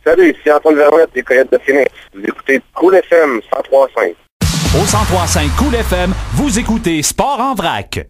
Salut, ici Antoine Vermette des Coyotes de Phoenix. Vous écoutez Cool FM 103.5. Au 103.5 Cool FM, vous écoutez Sport en vrac.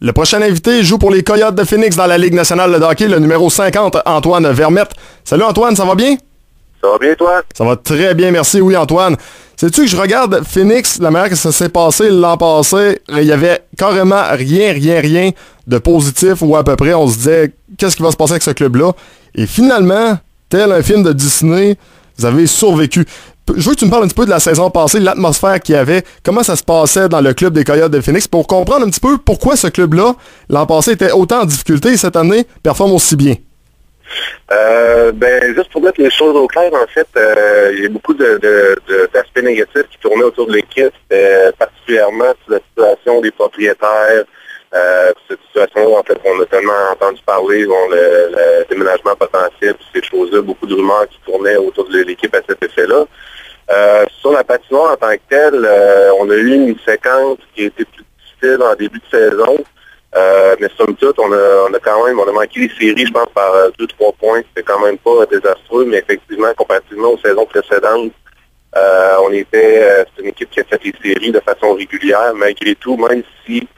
Le prochain invité joue pour les Coyotes de Phoenix dans la Ligue nationale de hockey, le numéro 50, Antoine Vermette. Salut Antoine, ça va bien? Ça va bien, toi? Ça va très bien, merci. Oui, Antoine. Sais-tu que je regarde Phoenix, la manière que ça s'est passé l'an passé, il y avait carrément rien de positif ou à peu près. On se disait, qu'est-ce qui va se passer avec ce club-là? Et finalement, tel un film de Disney, vous avez survécu. Je veux que tu me parles un petit peu de la saison passée, l'atmosphère qu'il y avait, comment ça se passait dans le club des Coyotes de Phoenix, pour comprendre un petit peu pourquoi ce club-là, l'an passé, était autant en difficulté et cette année performe aussi bien. Juste pour mettre les choses au clair, en fait, il y a beaucoup d'aspects négatifs qui tournaient autour de l'équipe, particulièrement sur la situation des propriétaires. Cette situation, en fait, on a tellement entendu parler, le déménagement potentiel, ces choses-là, beaucoup de rumeurs qui tournaient autour de l'équipe à cet effet-là. Sur la patinoire en tant que telle, on a eu une séquence qui a été plus difficile en début de saison. Mais somme toute, on a manqué les séries, je pense, par 2-3 points. C'était quand même pas désastreux, mais effectivement, comparativement aux saisons précédentes, c'est une équipe qui a fait les séries de façon régulière, malgré tout, même si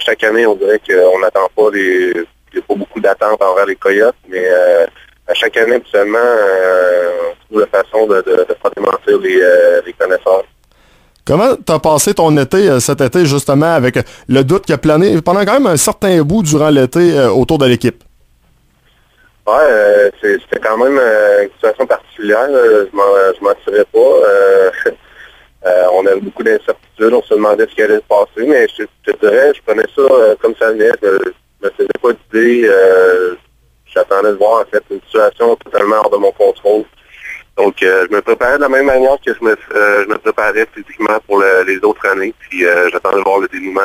chaque année, on dirait qu'on n'attend pas il n'y a pas beaucoup d'attentes envers les Coyotes, mais à chaque année, habituellement, on trouve la façon de faire démentir les connaisseurs. Comment t'as passé ton été cet été, justement, avec le doute qui a plané pendant quand même un certain bout durant l'été autour de l'équipe? Ouais, c'était quand même une situation particulière. Je m'en tirais pas. On avait beaucoup d'incertitudes, on se demandait ce qui allait se passer, mais je te dirais, je prenais ça comme ça venait. Je me faisais pas d'idée. J'attendais de voir, en fait, une situation totalement hors de mon contrôle. Donc, je me préparais de la même manière que je me préparais physiquement pour les autres années. Puis, j'attendais de voir le dénouement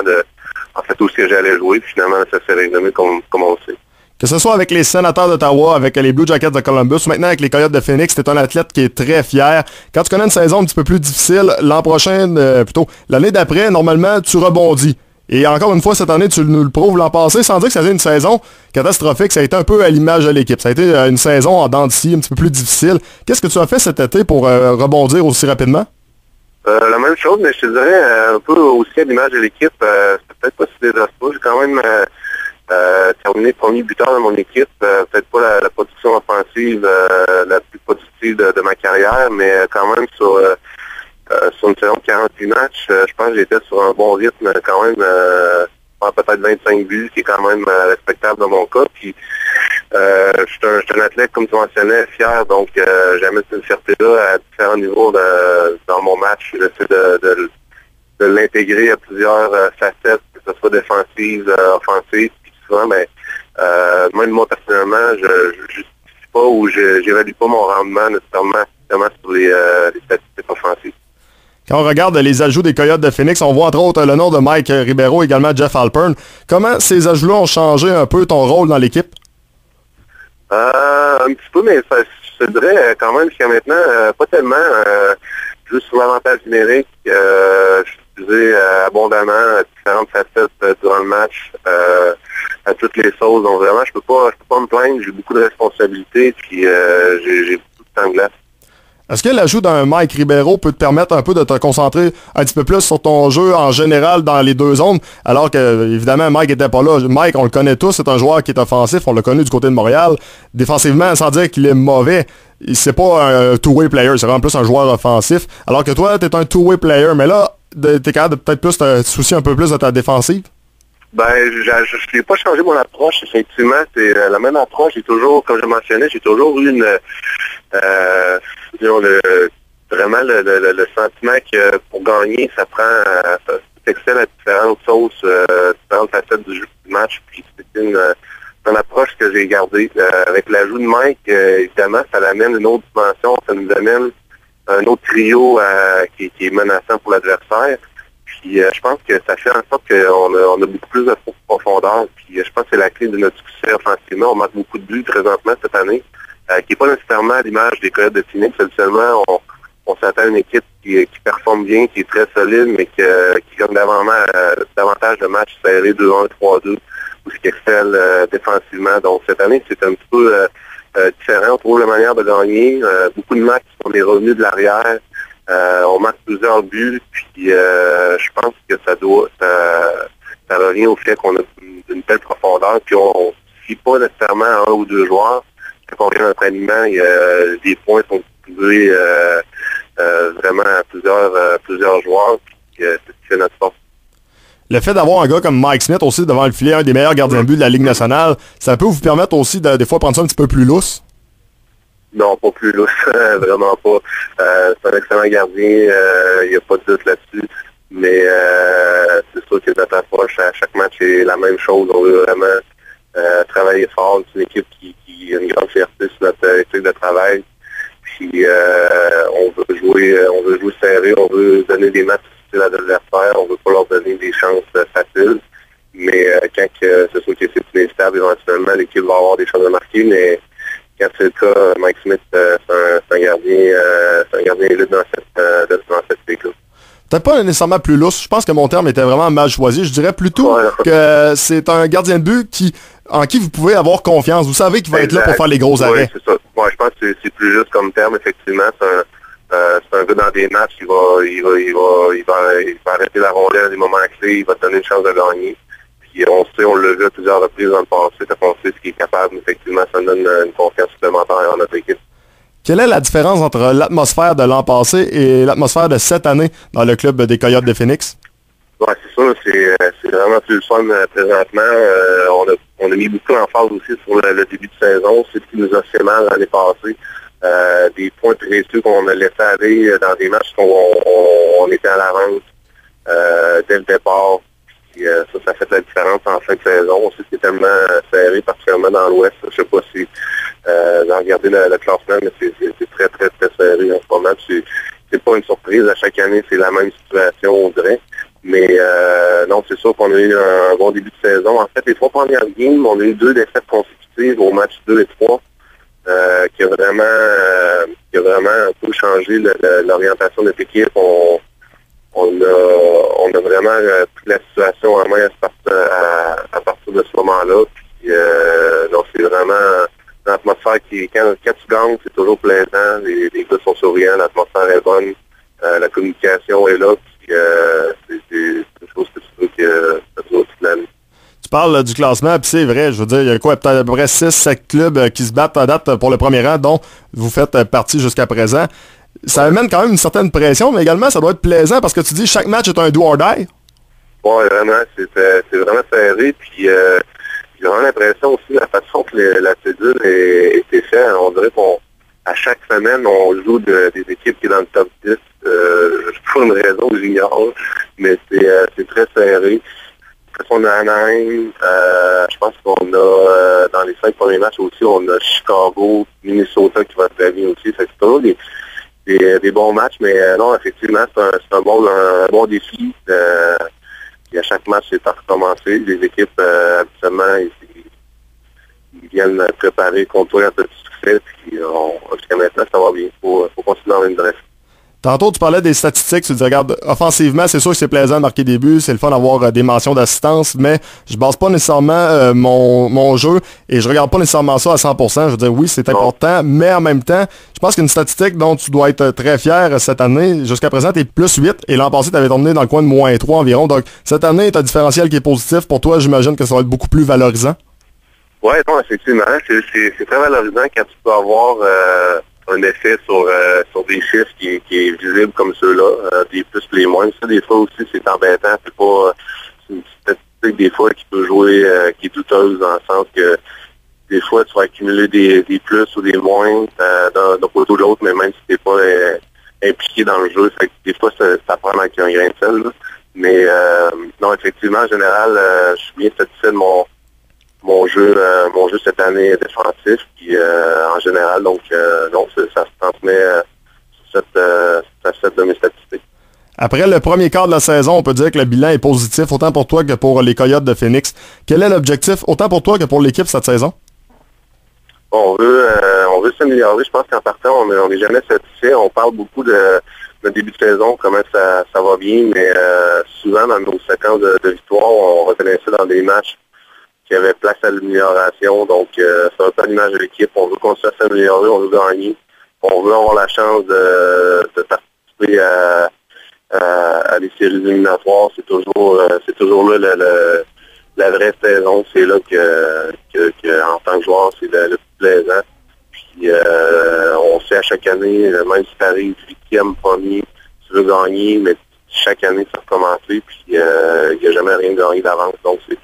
en fait, où ce que j'allais jouer. Puis, finalement, ça s'est résumé comme on le sait. Que ce soit avec les Sénateurs d'Ottawa, avec les Blue Jackets de Columbus, ou maintenant avec les Coyotes de Phoenix, t'es un athlète qui est très fier. Quand tu connais une saison un petit peu plus difficile, l'an prochain, plutôt l'année d'après, normalement, tu rebondis. Et encore une fois, cette année, tu nous le prouves l'an passé, sans dire que ça a été une saison catastrophique. Ça a été un peu à l'image de l'équipe. Ça a été une saison en dents de scie, un petit peu plus difficile. Qu'est-ce que tu as fait cet été pour rebondir aussi rapidement? La même chose, mais je te dirais un peu aussi à l'image de l'équipe. C'est peut-être pas si désastreux. J'ai quand même terminé premier buteur de mon équipe. Peut-être pas la production offensive la plus productive de ma carrière, mais quand même sur une saison de 48 matchs, je pense que j'étais sur un bon rythme quand même, peut-être 25 buts, qui est quand même respectable dans mon cas. Puis je suis un athlète, comme tu mentionnais, fier, donc j'aime cette fierté-là à différents niveaux dans mon match. J'essaie de l'intégrer à plusieurs facettes, que ce soit défensive, offensive. Puis souvent, même moi personnellement, je justifie pas ou j'évalue pas mon rendement nécessairement sur les statistiques offensives. Quand on regarde les ajouts des Coyotes de Phoenix, on voit entre autres le nom de Mike Ribeiro, également Jeff Alpern. Comment ces ajouts-là ont changé un peu ton rôle dans l'équipe? Un petit peu, mais je te dirais quand même jusqu'à maintenant, pas tellement. Juste sur l'avantage numérique, j'utilisais abondamment différentes facettes durant le match, à toutes les sauces. Donc vraiment, je peux pas me plaindre. J'ai beaucoup de responsabilités, puis j'ai beaucoup de temps de glace. Est-ce que l'ajout d'un Mike Ribeiro peut te permettre un peu de te concentrer un petit peu plus sur ton jeu en général dans les deux zones, alors que, évidemment, Mike était pas là. Mike, on le connaît tous, c'est un joueur qui est offensif, on l'a connu du côté de Montréal. Défensivement, sans dire qu'il est mauvais, c'est pas un two-way player, c'est vraiment plus un joueur offensif. Alors que toi, t'es un two-way player, mais là, t'es capable de peut-être plus te soucier un peu plus de ta défensive? Je n'ai pas changé mon approche, effectivement. C'est la même approche. J'ai toujours, comme je mentionnais, j'ai toujours eu vraiment le sentiment que pour gagner, ça prend excelle à différentes sauces, différentes facettes du match. Puis c'est une approche que j'ai gardée. Avec l'ajout de Mike, évidemment, ça l'amène une autre dimension, ça nous amène un autre trio qui est menaçant pour l'adversaire. Puis je pense que ça fait en sorte qu'on a beaucoup plus de profondeur. Puis je pense que c'est la clé de notre succès offensivement. On marque beaucoup de buts présentement cette année, qui n'est pas nécessairement à l'image des Coyotes de Phoenix. Habituellement, on s'attend à une équipe qui performe bien, qui est très solide, mais qui gagne davantage de matchs serrés 2-1, 3-2, ou qui excelle défensivement. Donc cette année, c'est un petit peu différent. On trouve la manière de gagner. Beaucoup de matchs, on est revenu de l'arrière. On marque plusieurs buts. Puis je pense que ça revient au fait qu'on a une belle profondeur. Puis on ne suit pas nécessairement à un ou deux joueurs. Quand on vient notre alignement, les points sont distribués vraiment à plusieurs joueurs. Puis c'est ce qui fait notre force. Le fait d'avoir un gars comme Mike Smith aussi devant le filet, un des meilleurs gardiens de but de la Ligue nationale, ça peut vous permettre aussi de, des fois prendre ça un petit peu plus lousse? Non, pas plus lousse, vraiment pas. C'est un excellent gardien, il n'y a pas de doute là-dessus. Mais c'est sûr que notre approche à chaque match est la même chose. On veut vraiment travailler fort. C'est une équipe qui a une grande fierté sur notre éthique de travail. Puis on veut jouer serré, on veut donner des matchs difficiles à l'adversaire, on veut pas leur donner des chances faciles. Mais quand c'est sûr que c'est inévitable, éventuellement, l'équipe va avoir des chances de marquer, mais quand c'est le cas, Mike Smith, c'est un gardien élite dans cette ligue-là. Peut-être pas nécessairement plus lousse. Je pense que mon terme était vraiment mal choisi. Je dirais plutôt que c'est un gardien de but en qui vous pouvez avoir confiance. Vous savez qu'il va être là pour faire les gros arrêts. Oui, c'est ça. Ouais, je pense que c'est plus juste comme terme, effectivement. C'est un gars dans des matchs, il va arrêter la rondelle à des moments clés, il va te donner une chance de gagner. Puis on l'a vu à plusieurs reprises dans le passé, on sait ce qu'il est capable. Effectivement, ça donne une confiance supplémentaire à notre équipe. Quelle est la différence entre l'atmosphère de l'an passé et l'atmosphère de cette année dans le club des Coyotes de Phoenix? Oui, c'est ça. C'est vraiment plus le fun présentement. On a mis beaucoup d'emphase aussi sur le début de saison. C'est ce qui nous a fait mal l'année passée. Des points précieux qu'on a laissé aller dans des matchs on était à l'avance dès le départ. Puis, ça fait la différence en fin de saison. Aussi, c'est tellement serré, particulièrement dans l'Ouest. Je ne sais pas si d'en regarder le classement, mais c'est très, très, très serré en ce moment. C'est pas une surprise. À chaque année, c'est la même situation, on dirait. Mais non, c'est sûr qu'on a eu un bon début de saison. En fait, les 3 premières games, on a eu 2 défaites consécutives au match 2 et 3. Qui a vraiment un peu changé l'orientation de notre équipe. On a vraiment pris la situation en main à partir de ce moment-là. Puis, donc c'est vraiment une atmosphère quand tu gagnes, c'est toujours plaisant. Les gars sont souriants, l'atmosphère est bonne, la communication est là. Puis c'est une chose que tu veux que ça dure toute l'année. Tu parles du classement, puis c'est vrai, je veux dire, il y a quoi, peut-être à peu près 6-7 clubs qui se battent à date pour le premier rang, dont vous faites partie jusqu'à présent. Ça amène quand même une certaine pression, mais également, ça doit être plaisant parce que tu dis chaque match est un do or die. Oui, vraiment, c'est vraiment serré, puis j'ai vraiment l'impression aussi la façon que la cédule est faite. On dirait qu'à chaque semaine, on joue des équipes qui sont dans le top 10. Je sais pas une raison que j'ignore, mais c'est très serré. On a Anaheim, je pense qu'on a dans les 5 premiers matchs aussi, on a Chicago, Minnesota qui va très bien aussi. C'est toujours des bons matchs, mais non, effectivement, c'est un bon défi. Et à chaque match, c'est à recommencer. Les équipes, habituellement, ils viennent préparer, contrôler un peu de succès, puis jusqu'à maintenant, ça va bien. Faut continuer dans une direction. Tantôt, tu parlais des statistiques, tu dis, regarde, offensivement, c'est sûr que c'est plaisant de marquer des buts, c'est le fun d'avoir des mentions d'assistance, mais je base pas nécessairement mon jeu et je regarde pas nécessairement ça à 100%. Je veux dire, oui, c'est important, mais en même temps, je pense qu'une statistique dont tu dois être très fier cette année, jusqu'à présent, tu es plus 8 et l'an passé, tu avais tourné dans le coin de moins 3 environ. Donc, cette année, tu as un différentiel qui est positif. Pour toi, j'imagine que ça va être beaucoup plus valorisant. Oui, non, effectivement. C'est très valorisant quand tu peux avoir un effet sur des chiffres qui est visible comme ceux-là, des plus que les moins. Ça, des fois aussi, c'est embêtant. C'est une statistique des fois qui peut jouer, qui est douteuse dans le sens que des fois, tu vas accumuler des plus ou des moins d'un côté ou de l'autre, mais même si tu n'es pas impliqué dans le jeu, fait que des fois, ça prend avec un grain de sel. Là. Mais non, effectivement, en général, je suis bien satisfait de mon jeu cette année est défensif, puis en général, donc ça se transmet sur cette de mes statistiques. Après le premier quart de la saison, on peut dire que le bilan est positif, autant pour toi que pour les Coyotes de Phoenix. Quel est l'objectif, autant pour toi que pour l'équipe cette saison? Bon, on veut s'améliorer. Je pense qu'en partant, on n'est jamais satisfait. On parle beaucoup de notre début de saison, comment ça va bien, mais souvent dans nos séquences de victoire, on reconnaît ça dans des matchs qu'il y avait place à l'amélioration. Donc, c'est un peu à l'image de l'équipe. On veut continuer à s'améliorer, on veut gagner. On veut avoir la chance de participer à des séries éliminatoires. C'est toujours là la vraie saison. C'est là que en tant que joueur, c'est le plus plaisant. Puis on sait à chaque année, même si tu arrives 8e, premier, tu veux gagner, mais chaque année, ça recommencer, puis il n'y a jamais rien gagné d'avance. Donc, c'est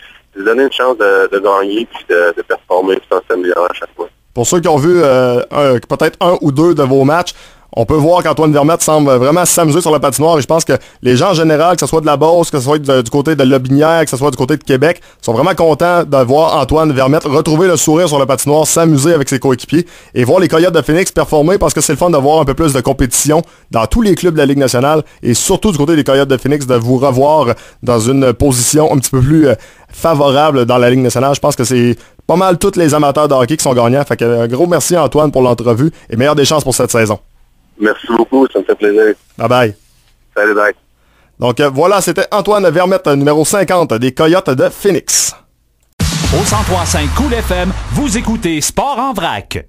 donner une chance de gagner, puis de performer, puis de s'améliorer à chaque fois. Pour ceux qui ont vu peut-être un ou deux de vos matchs, on peut voir qu'Antoine Vermette semble vraiment s'amuser sur la patinoire et je pense que les gens en général, que ce soit de la Beauce, que ce soit du côté de Lobinière, que ce soit du côté de Québec, sont vraiment contents de voir Antoine Vermette retrouver le sourire sur la patinoire, s'amuser avec ses coéquipiers et voir les Coyotes de Phoenix performer parce que c'est le fun de voir un peu plus de compétition dans tous les clubs de la Ligue nationale et surtout du côté des Coyotes de Phoenix de vous revoir dans une position un petit peu plus favorable dans la Ligue nationale. Je pense que c'est pas mal tous les amateurs de hockey qui sont gagnants. Fait que un gros merci Antoine pour l'entrevue et meilleure des chances pour cette saison. Merci beaucoup, ça me fait plaisir. Bye bye. Salut, bye. Donc voilà, c'était Antoine Vermette, numéro 50 des Coyotes de Phoenix. Au 103.5 Cool FM, vous écoutez Sport en vrac.